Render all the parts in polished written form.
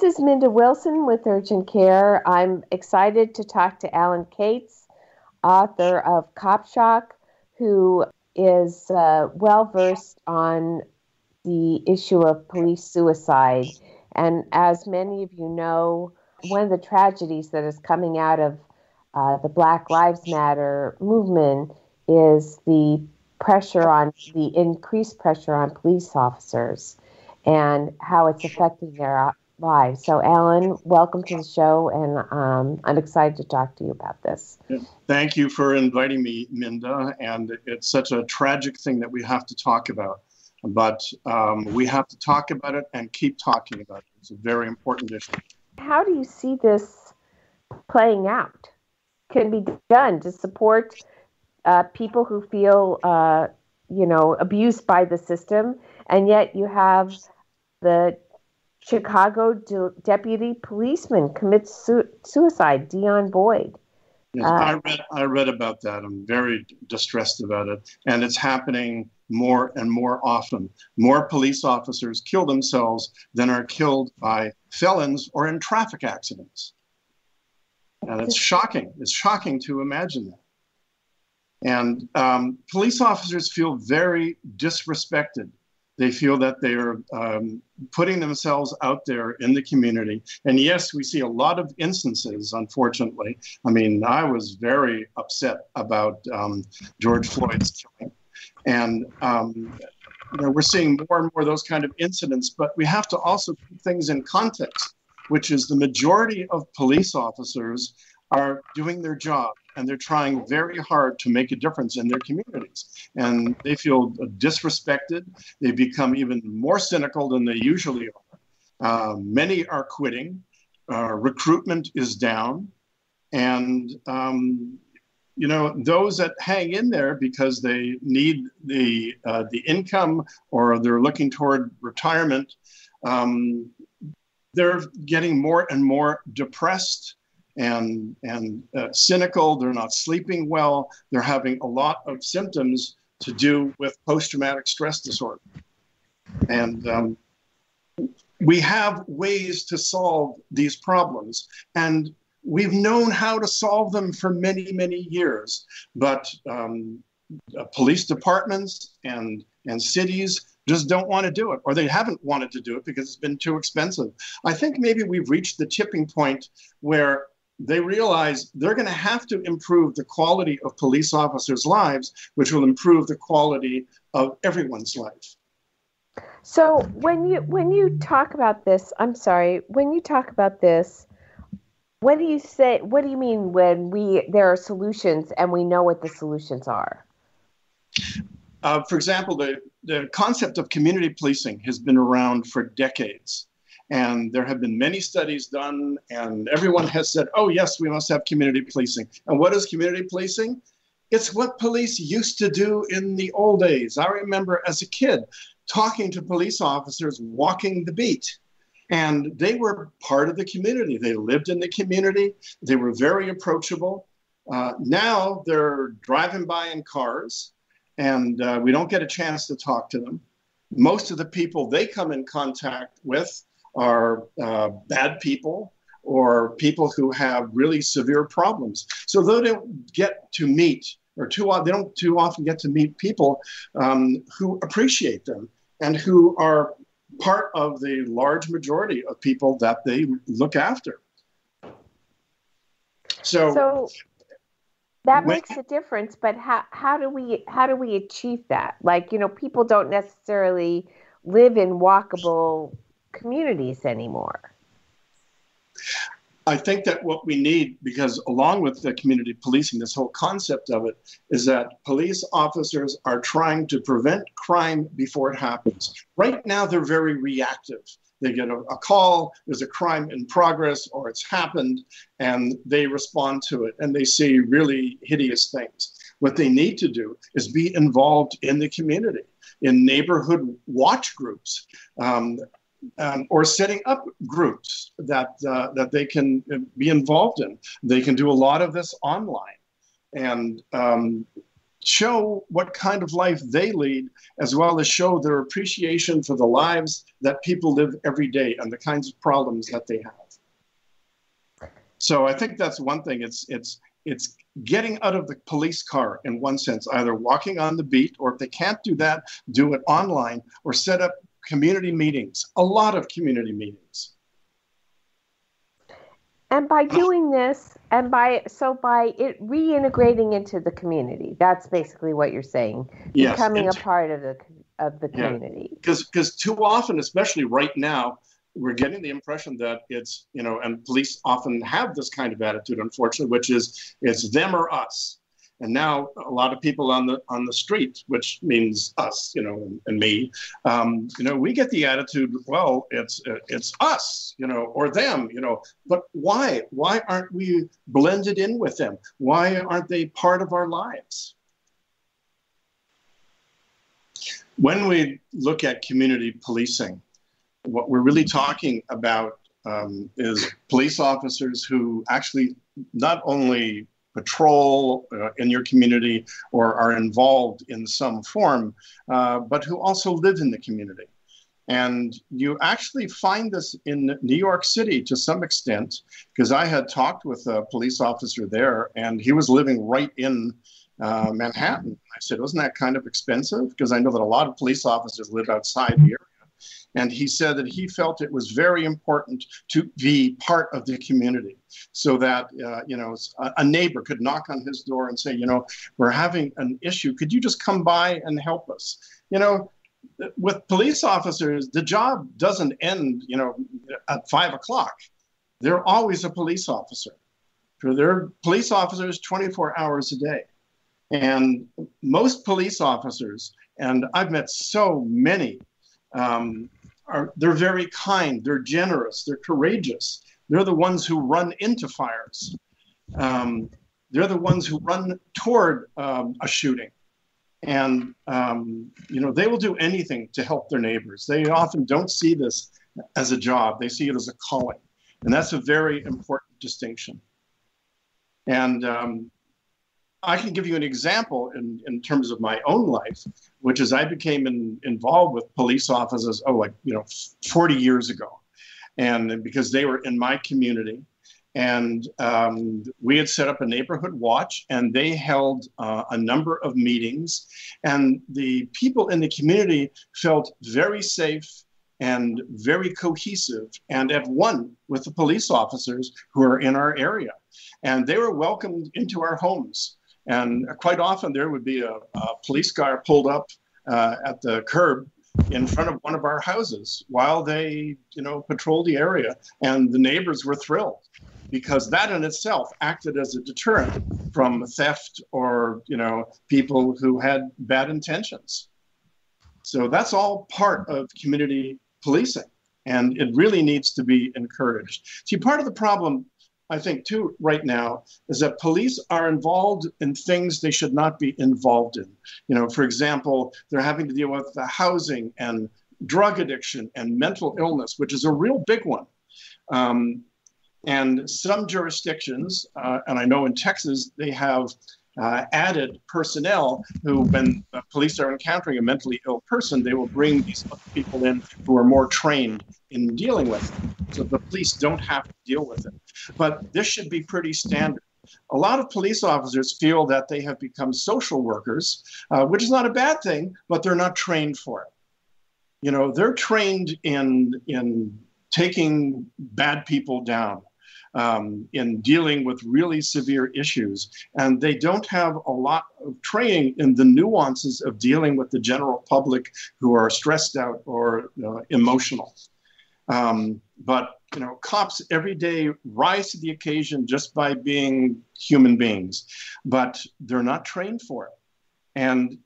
This is Minda Wilson with Urgent Care. I'm excited to talk to Alan Cates, author of Copshock, who is well-versed on the issue of police suicide. And as many of you know, one of the tragedies that is coming out of the Black Lives Matter movement is the increased pressure on police officers and how it's affecting their lives. So, Alan, welcome to the show, and I'm excited to talk to you about this. Thank you for inviting me, Minda, and it's such a tragic thing that we have to talk about. But we have to talk about it and keep talking about it. It's a very important issue. How do you see this playing out? Can be done to support people who feel, abused by the system, and yet you have the Chicago deputy policeman commits suicide, Dion Boyd. Yes, I read about that. I'm very distressed about it, and it's happening more and more often. More police officers kill themselves than are killed by felons or in traffic accidents. And it's shocking. It's shocking to imagine that. And police officers feel very disrespected. They feel that they are putting themselves out there in the community. And yes, we see a lot of instances, unfortunately. I mean, I was very upset about George Floyd's killing. And we're seeing more and more of those kind of incidents, but we have to also put things in context, which is the majority of police officers are doing their job, and they're trying very hard to make a difference in their communities. And they feel disrespected. They become even more cynical than they usually are. Many are quitting. Recruitment is down. And, those that hang in there because they need the income or they're looking toward retirement, they're getting more and more depressed and cynical. They're not sleeping well. They're having a lot of symptoms to do with post-traumatic stress disorder. And we have ways to solve these problems. And we've known how to solve them for many, many years. But police departments and cities just don't want to do it, or they haven't wanted to do it because it's been too expensive. I think maybe we've reached the tipping point where they realize they're going to have to improve the quality of police officers' lives, which will improve the quality of everyone's life. So when you talk about this, what do you say? What do you mean when there are solutions and we know what the solutions are? For example, the concept of community policing has been around for decades. And there have been many studies done, and everyone has said, oh, yes, we must have community policing. And what is community policing? It's what police used to do in the old days. I remember as a kid talking to police officers walking the beat. And they were part of the community. They lived in the community. They were very approachable. Now they're driving by in cars, and we don't get a chance to talk to them. Most of the people they come in contact with are bad people or people who have really severe problems. So they don't get to meet, they don't too often get to meet people who appreciate them and who are part of the large majority of people that they look after. So that makes a difference, but how do we achieve that? Like, people don't necessarily live in walkable communities anymore. I think that what we need, because along with the community policing, this whole concept of it, is that police officers are trying to prevent crime before it happens. Right now, they're very reactive. They get a call, there's a crime in progress, or it's happened, and they respond to it, and they see really hideous things. What they need to do is be involved in the community, in neighborhood watch groups, or setting up groups that they can be involved in. They can do a lot of this online. And show what kind of life they lead, as well as show their appreciation for the lives that people live every day and the kinds of problems that they have. So I think that's one thing. It's getting out of the police car in one sense, either walking on the beat, or if they can't do that, do it online, or set up community meetings, a lot of community meetings. And by doing this, and by it reintegrating into the community, that's basically what you're saying. Yes, becoming a part of the community. Because too often, especially right now, we're getting the impression that it's, and police often have this kind of attitude, unfortunately, which is it's them or us. And now a lot of people on the street, which means us, and me, we get the attitude, well, it's us, or them, but why? Why aren't we blended in with them? Why aren't they part of our lives? When we look at community policing, what we're really talking about is police officers who actually not only patrol in your community or are involved in some form, but who also live in the community. And you actually find this in New York City to some extent, because I had talked with a police officer there, and he was living right in Manhattan. I said, wasn't that kind of expensive? Because I know that a lot of police officers live outside the area. And he said that he felt it was very important to be part of the community, so that, a neighbor could knock on his door and say, we're having an issue. Could you just come by and help us? With police officers, the job doesn't end, at 5 o'clock. They're always a police officer. They're police officers 24 hours a day. And most police officers, and I've met so many, they're very kind, they're generous, they're courageous. They're the ones who run into fires. They're the ones who run toward a shooting. And, they will do anything to help their neighbors. They often don't see this as a job. They see it as a calling. And that's a very important distinction. And I can give you an example in terms of my own life, which is I became involved with police officers, 40 years ago. And because they were in my community, and we had set up a neighborhood watch, and they held a number of meetings, and the people in the community felt very safe and very cohesive and at one with the police officers who are in our area. And they were welcomed into our homes. And quite often there would be a police car pulled up at the curb in front of one of our houses while they, patrolled the area. And the neighbors were thrilled, because that in itself acted as a deterrent from theft or, people who had bad intentions. So that's all part of community policing, and it really needs to be encouraged. See, part of the problem, I think, too, right now, is that police are involved in things they should not be involved in. For example, they're having to deal with the housing and drug addiction and mental illness, which is a real big one. And some jurisdictions, and I know in Texas, they have added personnel who, when police are encountering a mentally ill person, they will bring these other people in who are more trained in dealing with it, so the police don't have to deal with it. But this should be pretty standard. A lot of police officers feel that they have become social workers, which is not a bad thing, but they're not trained for it. They're trained in taking bad people down, in dealing with really severe issues. And they don't have a lot of training in the nuances of dealing with the general public who are stressed out or emotional. But cops every day rise to the occasion just by being human beings, but they're not trained for it. And,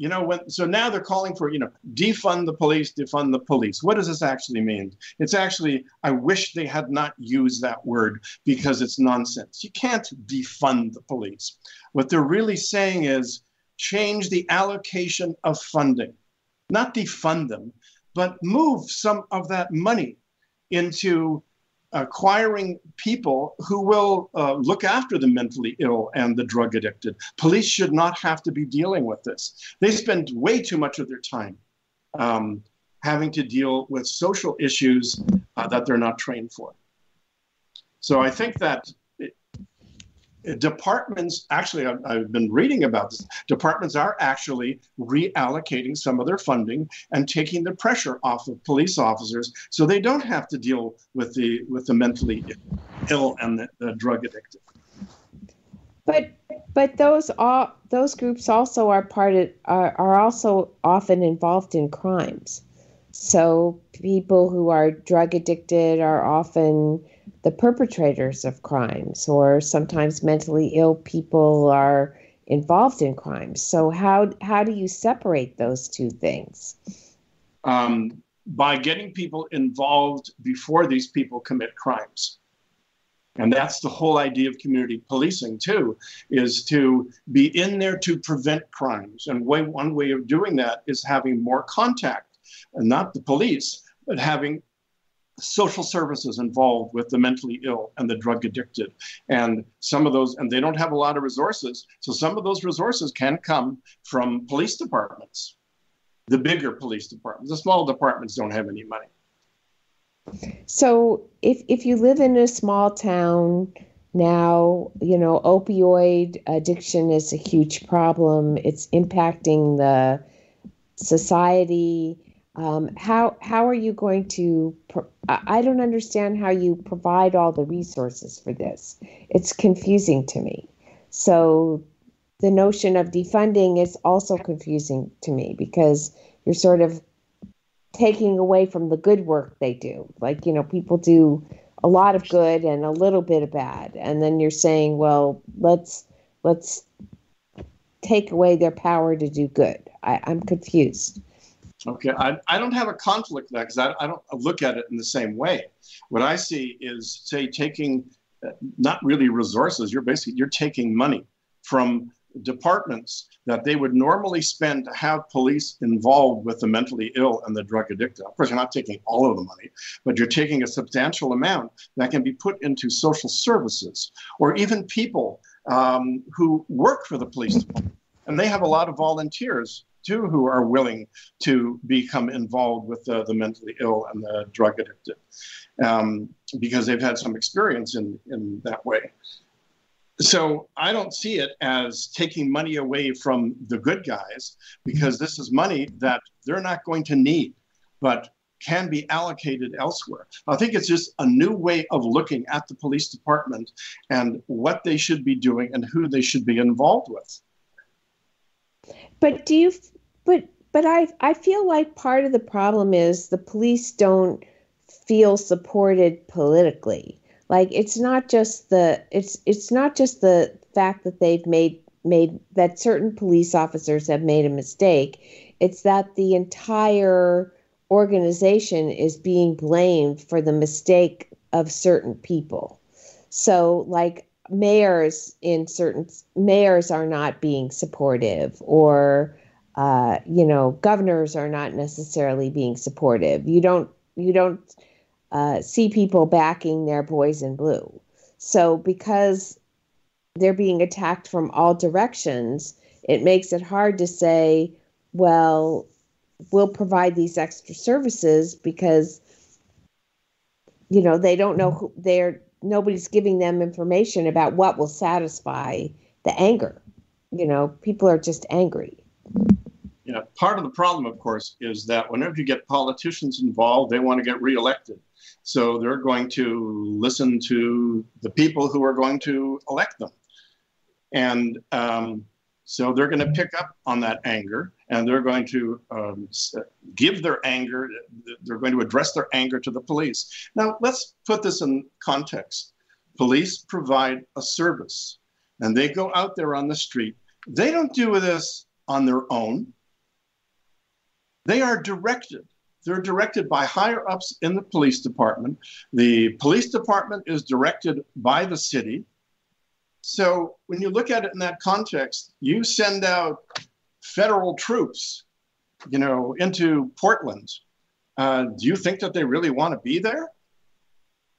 so now they're calling for, defund the police, defund the police. What does this actually mean? It's actually, I wish they had not used that word, because it's nonsense. You can't defund the police. What they're really saying is change the allocation of funding, not defund them, but move some of that money into acquiring people who will look after the mentally ill and the drug addicted. Police should not have to be dealing with this. They spend way too much of their time having to deal with social issues that they're not trained for. So I think that departments, actually, I've been reading about this, departments are actually reallocating some of their funding and taking the pressure off of police officers so they don't have to deal with the mentally ill and the drug addicted. But those groups also are also often involved in crimes. So people who are drug addicted are often the perpetrators of crimes, or sometimes mentally ill people are involved in crimes. So how do you separate those two things? By getting people involved before these people commit crimes. And that's the whole idea of community policing, too, is to be in there to prevent crimes. And one way of doing that is having more contact, and not the police, but having social services involved with the mentally ill and the drug addicted. And some of those, and they don't have a lot of resources, so some of those resources can come from police departments, the bigger police departments. The small departments don't have any money. So if you live in a small town now, opioid addiction is a huge problem. It's impacting the society. How are you going to, I don't understand how you provide all the resources for this. It's confusing to me. So the notion of defunding is also confusing to me because you're sort of taking away from the good work they do. Like, people do a lot of good and a little bit of bad. And then you're saying, well, let's take away their power to do good. I'm confused. Okay, I don't have a conflict with that because I don't look at it in the same way. What I see is, say, taking not really resources. You're taking money from departments that they would normally spend to have police involved with the mentally ill and the drug addicted. Of course, you're not taking all of the money, but you're taking a substantial amount that can be put into social services or even people who work for the police department. And they have a lot of volunteers too who are willing to become involved with the mentally ill and the drug addicted because they've had some experience in that way. So I don't see it as taking money away from the good guys because this is money that they're not going to need, but can be allocated elsewhere. I think it's just a new way of looking at the police department and what they should be doing and who they should be involved with. But I feel like part of the problem is the police don't feel supported politically. Like it's not just the fact that they've made that certain police officers have made a mistake. It's that the entire organization is being blamed for the mistake of certain people. So like mayors are not being supportive, or governors are not necessarily being supportive. You don't see people backing their boys in blue. So because they're being attacked from all directions, it makes it hard to say, well, we'll provide these extra services because, they don't know nobody's giving them information about what will satisfy the anger. People are just angry. Part of the problem, of course, is that whenever you get politicians involved, they want to get reelected. So they're going to listen to the people who are going to elect them. And so they're going to pick up on that anger, and they're going to give their anger, they're going to address their anger to the police. Now, let's put this in context. Police provide a service, and they go out there on the street. They don't do this on their own. They are directed. They're directed by higher ups in the police department. The police department is directed by the city. So when you look at it in that context, you send out federal troops, into Portland. Do you think that they really want to be there?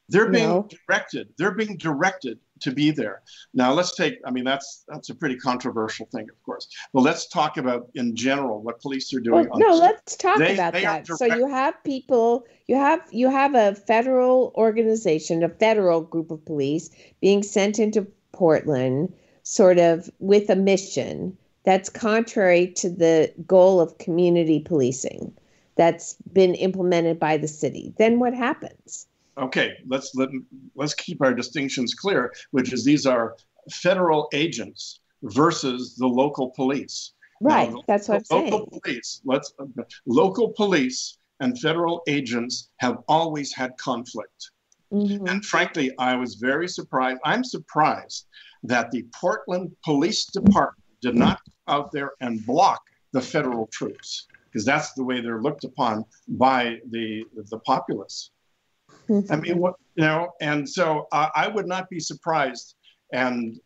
They're being No. directed. They're being directed to be there. Now let's take. I mean, that's a pretty controversial thing, of course. But let's talk about in general what police are doing Well, on no, the street. let's talk about They are that. So direct. you have people, you have a federal organization, a federal group of police being sent into Portland sort of with a mission that's contrary to the goal of community policing that's been implemented by the city. Then what happens? Okay, let's keep our distinctions clear, which is these are federal agents versus the local police. Now, Right, that's what I'm saying. Local police and federal agents have always had conflict. Hmm. And frankly, I was very surprised. I'm surprised that the Portland Police Department did not go out there and block the federal troops, because that's the way they're looked upon by the populace. I mean, and so I would not be surprised. And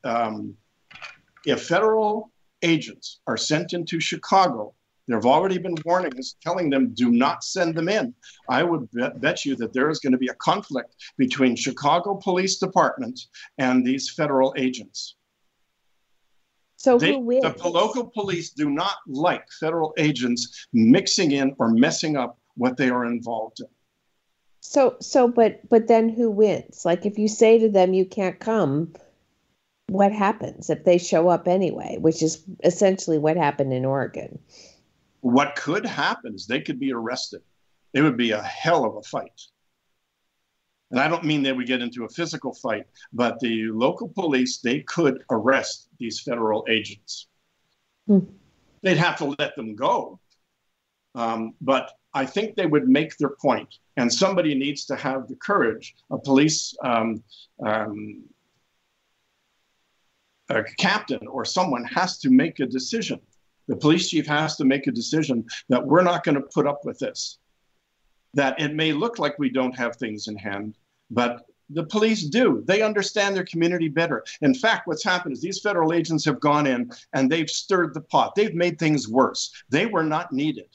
if federal agents are sent into Chicago, there have already been warnings telling them do not send them in. I would bet you that there is going to be a conflict between Chicago Police Department and these federal agents. So who wins? The local police do not like federal agents mixing in or messing up what they are involved in. But then who wins? Like if you say to them you can't come, what happens if they show up anyway, which is essentially what happened in Oregon? What could happen is they could be arrested. It would be a hell of a fight. And I don't mean they would get into a physical fight, but the local police, they could arrest these federal agents. They'd have to let them go. But I think they would make their point. And somebody needs to have the courage, a police a captain or someone has to make a decision. The police chief has to make a decision that we're not going to put up with this. That it may look like we don't have things in hand, but the police do. They understand their community better. In fact, what's happened is these federal agents have gone in and they've stirred the pot. They've made things worse. They were not needed.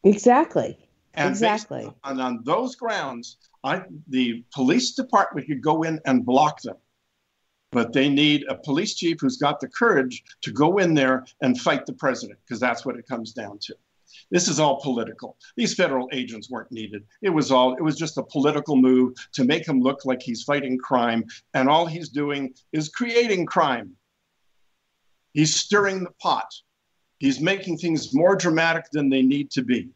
Exactly. And exactly. On those grounds, the police department could go in and block them. But they need a police chief who's got the courage to go in there and fight the president, because that's what it comes down to. This is all political. These federal agents weren't needed. It was just a political move to make him look like he's fighting crime. And all he's doing is creating crime. He's stirring the pot. He's making things more dramatic than they need to be.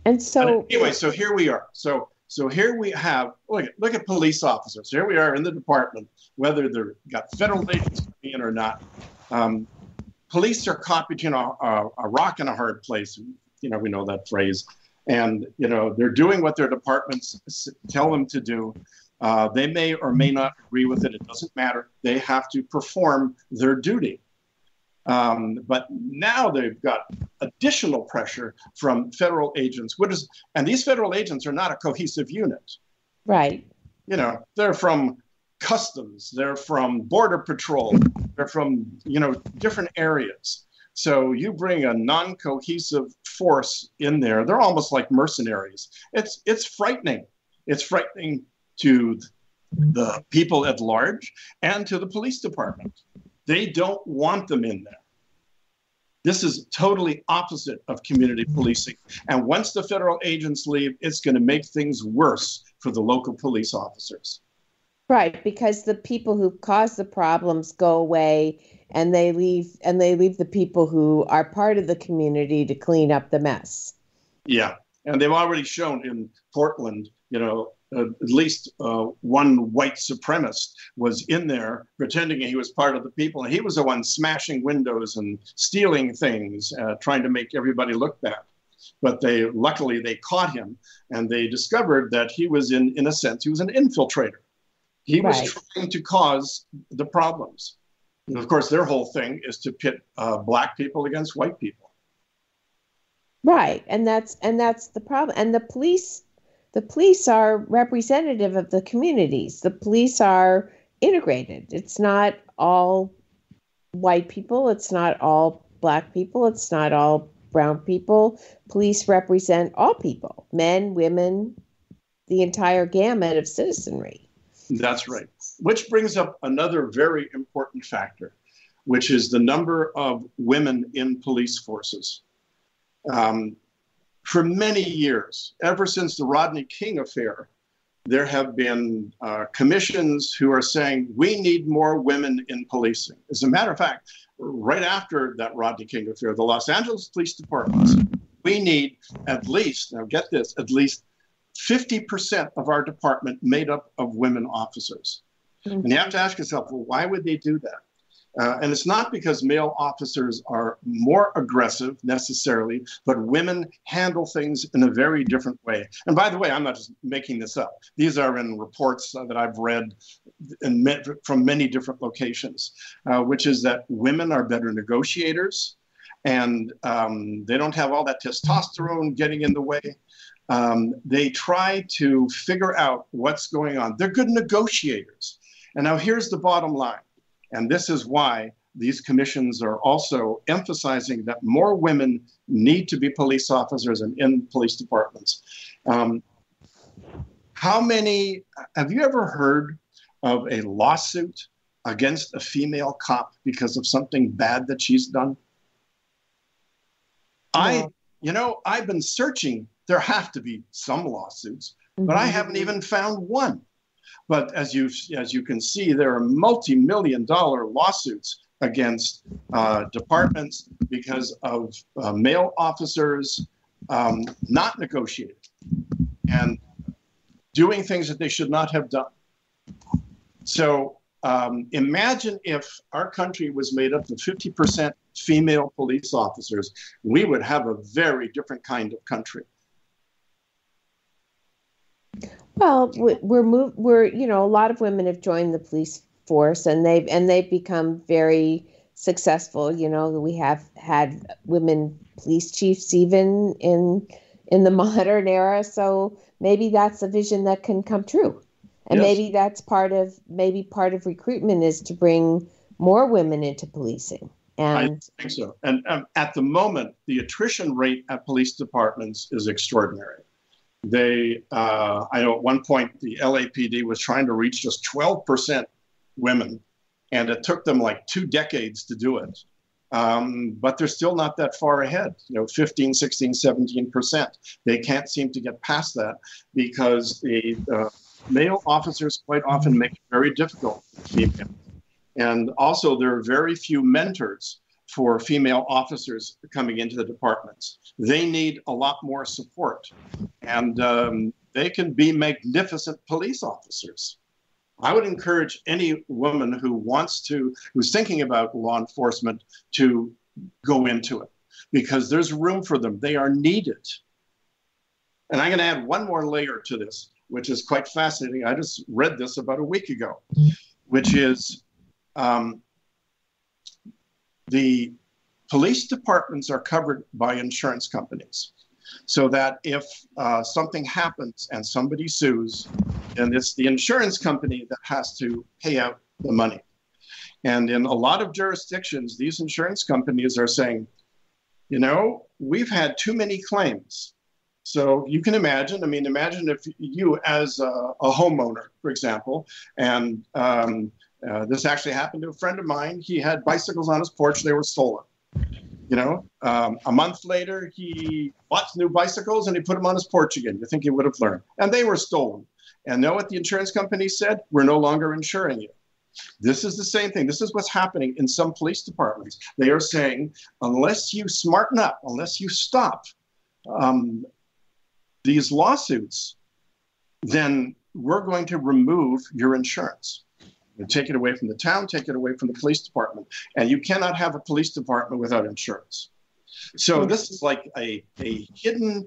And so anyway, so here we are. So here we have, look at police officers. Here we are in the department, whether they've got federal agents in or not. Police are caught between a rock and a hard place. We know that phrase. And, they're doing what their departments tell them to do. They may or may not agree with it. It doesn't matter. They have to perform their duty. But now they've got additional pressure from federal agents. And these federal agents are not a cohesive unit. Right. They're from Customs, they're from Border Patrol, they're from, different areas. So you bring a non-cohesive force in there, they're almost like mercenaries. It's frightening. It's frightening to the people at large and to the police department. They don't want them in there. This is totally opposite of community policing. And once the federal agents leave, it's going to make things worse for the local police officers. Right, because the people who cause the problems go away and they leave the people who are part of the community to clean up the mess. Yeah. And they've already shown in Portland, at least one white supremacist was in there pretending he was part of the people. And he was the one smashing windows and stealing things, trying to make everybody look bad. But luckily they caught him and they discovered that he was in a sense, he was an infiltrator. He was trying to cause the problems. And of course, their whole thing is to pit black people against white people. Right. And that's the problem. And the police are representative of the communities. The police are integrated. It's not all white people. It's not all black people. It's not all brown people. Police represent all people, men, women, the entire gamut of citizenry. That's right. Which brings up another very important factor, which is the number of women in police forces. For many years, ever since the Rodney King affair, there have been commissions who are saying, we need more women in policing. As a matter of fact, right after that Rodney King affair, the Los Angeles Police Departments, we need at least, now get this, at least 50% of our department made up of women officers. Mm-hmm. And you have to ask yourself, well, why would they do that? And it's not because male officers are more aggressive necessarily, but women handle things in a very different way. And by the way, I'm not just making this up. These are in reports that I've read from many different locations, which is that women are better negotiators, and they don't have all that testosterone getting in the way. They try to figure out what's going on. They're good negotiators. And now here's the bottom line. And this is why these commissions are also emphasizing that more women need to be police officers and in police departments. Have you ever heard of a lawsuit against a female cop because of something bad that she's done? No. I've been searching. There have to be some lawsuits, but I haven't even found one. But as you can see, there are multi-million-dollar lawsuits against departments because of male officers not negotiating and doing things that they should not have done. So imagine if our country was made up of 50% female police officers, we would have a very different kind of country. Well, a lot of women have joined the police force, and they've become very successful. We have had women police chiefs even in the modern era. So maybe that's a vision that can come true, and yes. Maybe that's part of recruitment is to bring more women into policing. And I think so. And at the moment, the attrition rate at police departments is extraordinary. I know at one point the LAPD was trying to reach just 12% women, and it took them like 2 decades to do it. But they're still not that far ahead, 15, 16, 17%. They can't seem to get past that because the male officers quite often make it very difficult for females. And also there are very few mentors for female officers coming into the departments. They need a lot more support, and they can be magnificent police officers. I would encourage any woman who's thinking about law enforcement to go into it, because there's room for them. They are needed. And I'm going to add one more layer to this, which is quite fascinating. I just read this about a week ago, which is the police departments are covered by insurance companies, so that if something happens and somebody sues, then it's the insurance company that has to pay out the money. And in a lot of jurisdictions, these insurance companies are saying, we've had too many claims. So you can imagine if you as a homeowner, for example, and this actually happened to a friend of mine. He had bicycles on his porch. They were stolen. A month later, he bought new bicycles and he put them on his porch again. You think he would have learned. And they were stolen. And know what the insurance company said? We're no longer insuring you. This is the same thing. This is what's happening in some police departments. They are saying, unless you smarten up, unless you stop these lawsuits, then we're going to remove your insurance. And take it away from the town, take it away from the police department. And you cannot have a police department without insurance. So this is like a hidden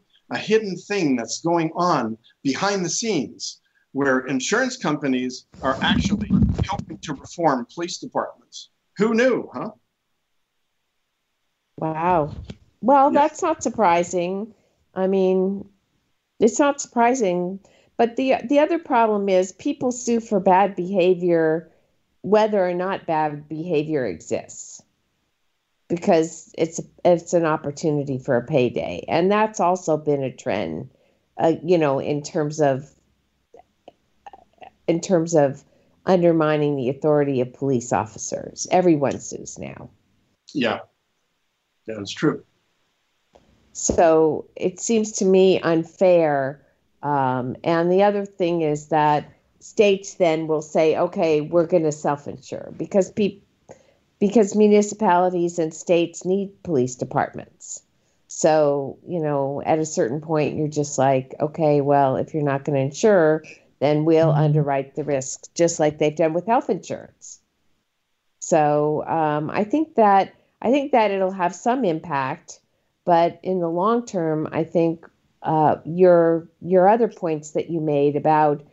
thing that's going on behind the scenes, where insurance companies are actually helping to reform police departments. Who knew, huh? Wow. Well, yes. That's not surprising. It's not surprising. But the other problem is people sue for bad behavior, whether or not bad behavior exists. because it's an opportunity for a payday, and that's also been a trend, in terms of undermining the authority of police officers. Everyone sues now. Yeah, that's true. So it seems to me unfair. And the other thing is that states then will say, okay, we're going to self-insure because municipalities and states need police departments. So, at a certain point, you're just like, okay, well, if you're not going to insure, then we'll underwrite the risk, just like they've done with health insurance. So I think that it'll have some impact, but in the long term, I think your other points that you made about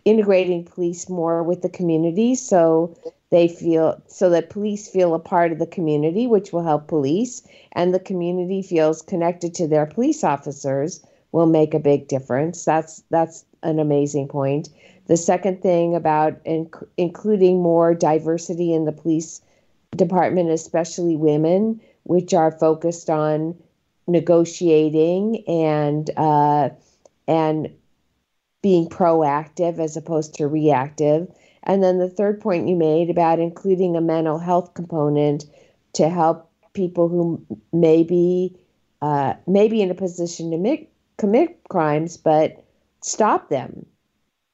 integrating police more with the community, so that police feel a part of the community, which will help police, and the community feels connected to their police officers, will make a big difference. That's an amazing point. The second thing about including more diversity in the police department, especially women, which are focused on negotiating and being proactive as opposed to reactive. And then the third point you made about including a mental health component to help people who may be in a position to commit crimes, but stop them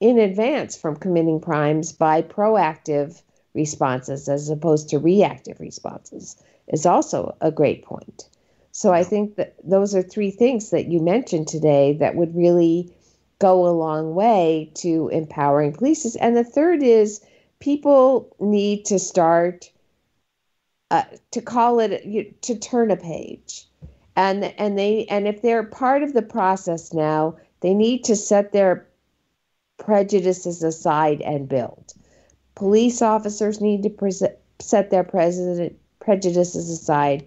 in advance from committing crimes by proactive responses as opposed to reactive responses is also a great point. So I think that those are three things that you mentioned today that would really go a long way to empowering police. And the third is people need to start to call it, to turn a page. And if they're part of the process now, they need to set their prejudices aside and build. Police officers need to set their prejudices aside.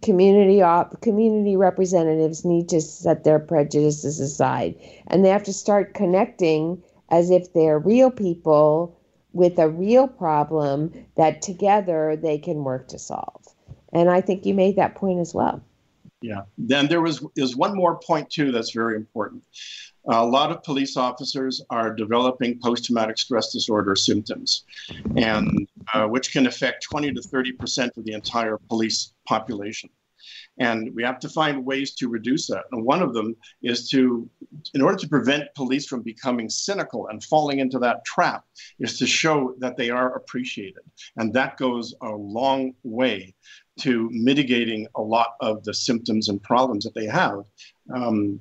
Community representatives need to set their prejudices aside. And they have to start connecting as if they're real people with a real problem that together they can work to solve. And I think you made that point as well. Yeah. Then there's one more point too that's very important. A lot of police officers are developing post-traumatic stress disorder symptoms, and which can affect 20 to 30% of the entire police population. And we have to find ways to reduce that. And one of them is in order to prevent police from becoming cynical and falling into that trap, is to show that they are appreciated. And that goes a long way to mitigating a lot of the symptoms and problems that they have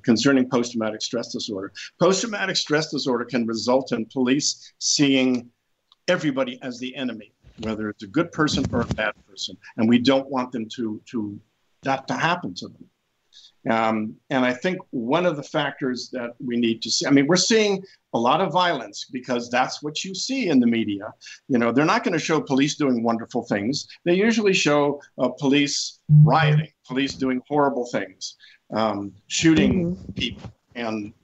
concerning post-traumatic stress disorder. Post-traumatic stress disorder can result in police seeing everybody as the enemy, whether it's a good person or a bad person. And we don't want them to happen to them. And I think one of the factors that we need to see, we're seeing a lot of violence because that's what you see in the media. They're not going to show police doing wonderful things. They usually show police rioting, police doing horrible things, shooting people. And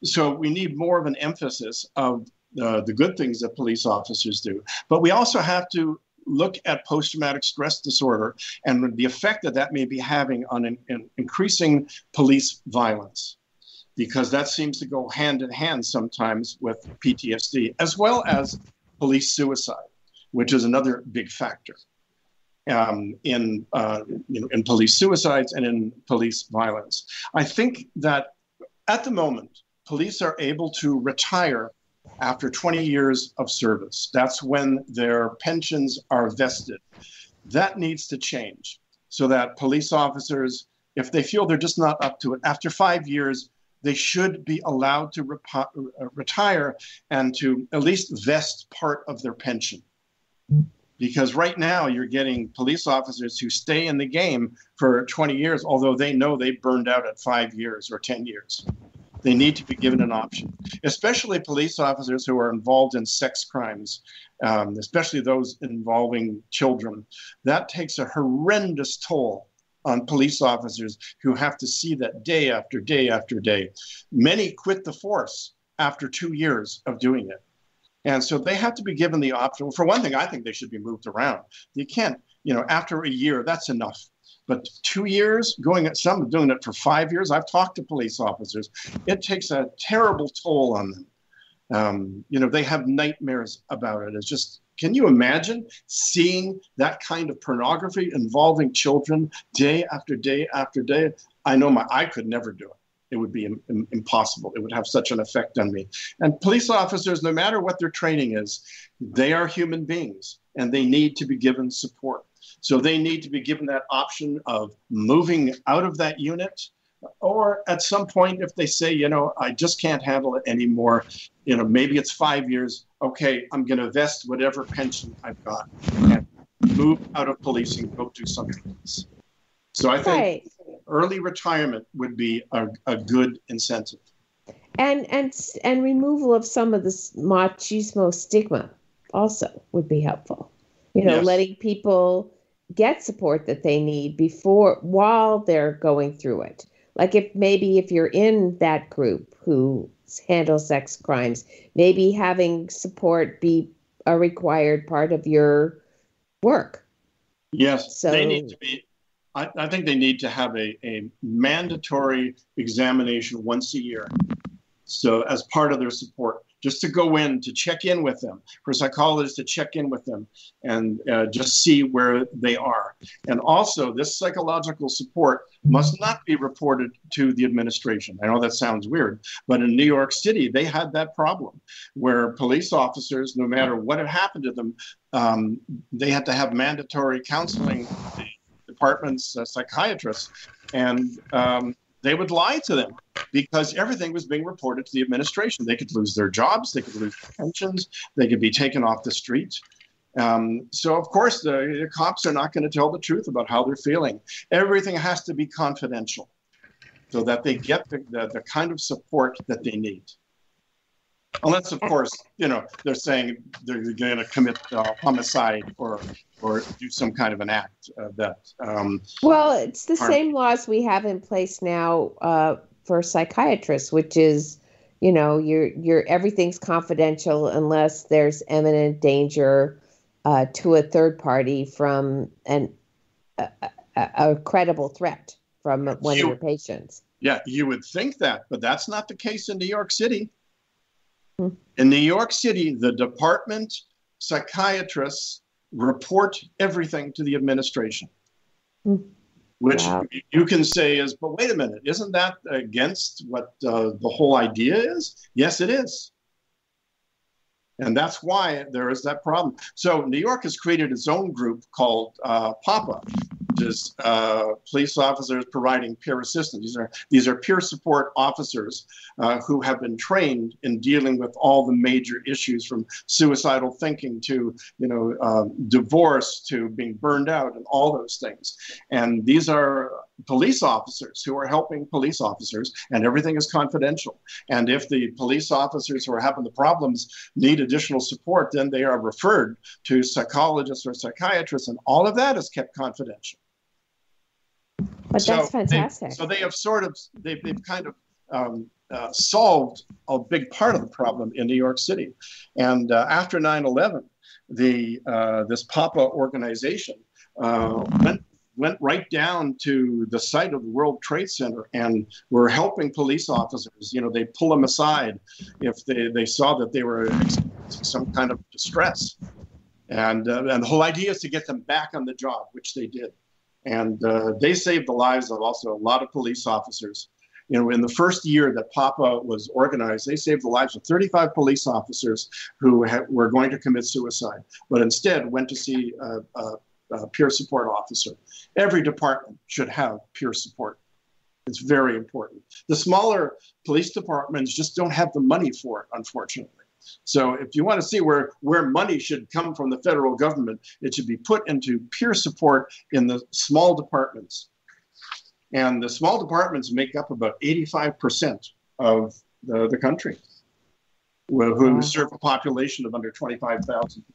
so we need more of an emphasis of the good things that police officers do. But we also have to look at post-traumatic stress disorder and the effect that may be having on increasing police violence, because that seems to go hand in hand sometimes with PTSD, as well as police suicide, which is another big factor in police suicides and in police violence. I think that at the moment, police are able to retire after 20 years of service. That's when their pensions are vested. That needs to change so that police officers, if they feel they're just not up to it, after 5 years, they should be allowed to retire and to at least vest part of their pension. Because right now you're getting police officers who stay in the game for 20 years, although they know they burned out at 5 years or 10 years. They need to be given an option, especially police officers who are involved in sex crimes, especially those involving children. That takes a horrendous toll on police officers who have to see that day after day after day. Many quit the force after 2 years of doing it. And so they have to be given the option. For one thing, I think they should be moved around. You can't, after a year, that's enough. But 2 years, some doing it for 5 years. I've talked to police officers. It takes a terrible toll on them. They have nightmares about it. It's just, can you imagine seeing that kind of pornography involving children day after day after day? I know I could never do it. It would be impossible. It would have such an effect on me. And police officers, no matter what their training is, they are human beings and they need to be given support. So they need to be given that option of moving out of that unit, or at some point, if they say, I just can't handle it anymore, maybe it's 5 years. Okay, I'm going to vest whatever pension I've got and move out of policing, go do something else. So I think early retirement would be a good incentive. And removal of some of this machismo stigma also would be helpful. Yes. Letting people get support that they need while they're going through it. Like if you're in that group who handles sex crimes, maybe having support be a required part of your work. Yes, so they need to be. I think they need to have a mandatory examination once a year. So as part of their support, just to go in, to check in with them, for psychologists to check in with them and just see where they are. And also, this psychological support must not be reported to the administration. I know that sounds weird, but in New York City, they had that problem where police officers, no matter what had happened to them, they had to have mandatory counseling with the department's psychiatrists. And they would lie to them because everything was being reported to the administration. They could lose their jobs, they could lose their pensions, they could be taken off the street. So, of course, the cops are not going to tell the truth about how they're feeling. Everything has to be confidential so that they get the kind of support that they need. Unless, of course, they're saying they're going to commit homicide or do some kind of an act Well, it's the same laws we have in place now for psychiatrists, which is, your everything's confidential unless there's imminent danger to a third party from a credible threat from one of your patients. Yeah, you would think that, but that's not the case in New York City. In New York City, the department psychiatrists report everything to the administration, which you can say is, but wait a minute, isn't that against what the whole idea is? Yes, it is. And that's why there is that problem. So New York has created its own group called PAPA, which is police officers providing peer assistance. These are peer support officers who have been trained in dealing with all the major issues, from suicidal thinking to divorce to being burned out and all those things. And these are police officers who are helping police officers, and everything is confidential. And if the police officers who are having the problems need additional support, then they are referred to psychologists or psychiatrists, and all of that is kept confidential. But that's fantastic. So they have they've kind of solved a big part of the problem in New York City. And after 9/11, this PAPA organization went right down to the site of the World Trade Center and were helping police officers. They pull them aside if they saw that they were experiencing some kind of distress. And the whole idea is to get them back on the job, which they did. And they saved the lives of also a lot of police officers. In the first year that PAPA was organized, they saved the lives of 35 police officers who were going to commit suicide, but instead went to see a peer support officer. Every department should have peer support. It's very important. The smaller police departments just don't have the money for it, unfortunately. So if you want to see where money should come from the federal government, it should be put into peer support in the small departments. And the small departments make up about 85% of the country, who serve a population of under 25,000 people.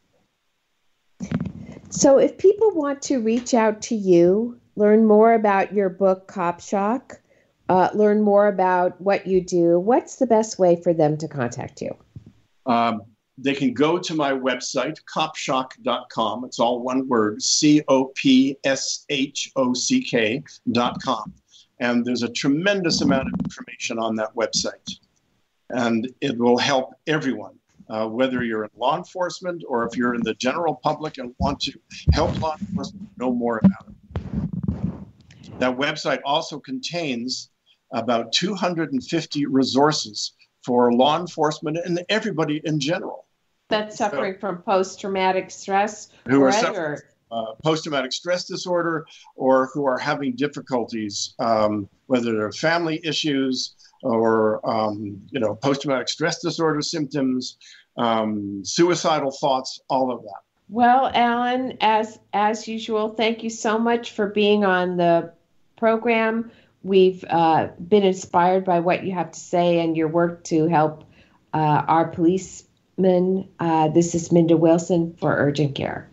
So if people want to reach out to you, learn more about your book, Copshock, learn more about what you do, what's the best way for them to contact you? they can go to my website, copshock.com. It's all one word, COPSHOCK.com. And there's a tremendous amount of information on that website. And it will help everyone, whether you're in law enforcement or if you're in the general public and want to help law enforcement know more about it. That website also contains about 250 resources for law enforcement and everybody in general. That's suffering from post-traumatic stress, who are suffering post-traumatic stress disorder, or who are having difficulties, whether they're family issues or post-traumatic stress disorder symptoms, suicidal thoughts, all of that. Well, Alan, as usual, thank you so much for being on the program. We've been inspired by what you have to say and your work to help our policemen. This is Minda Wilson for Urgent Care.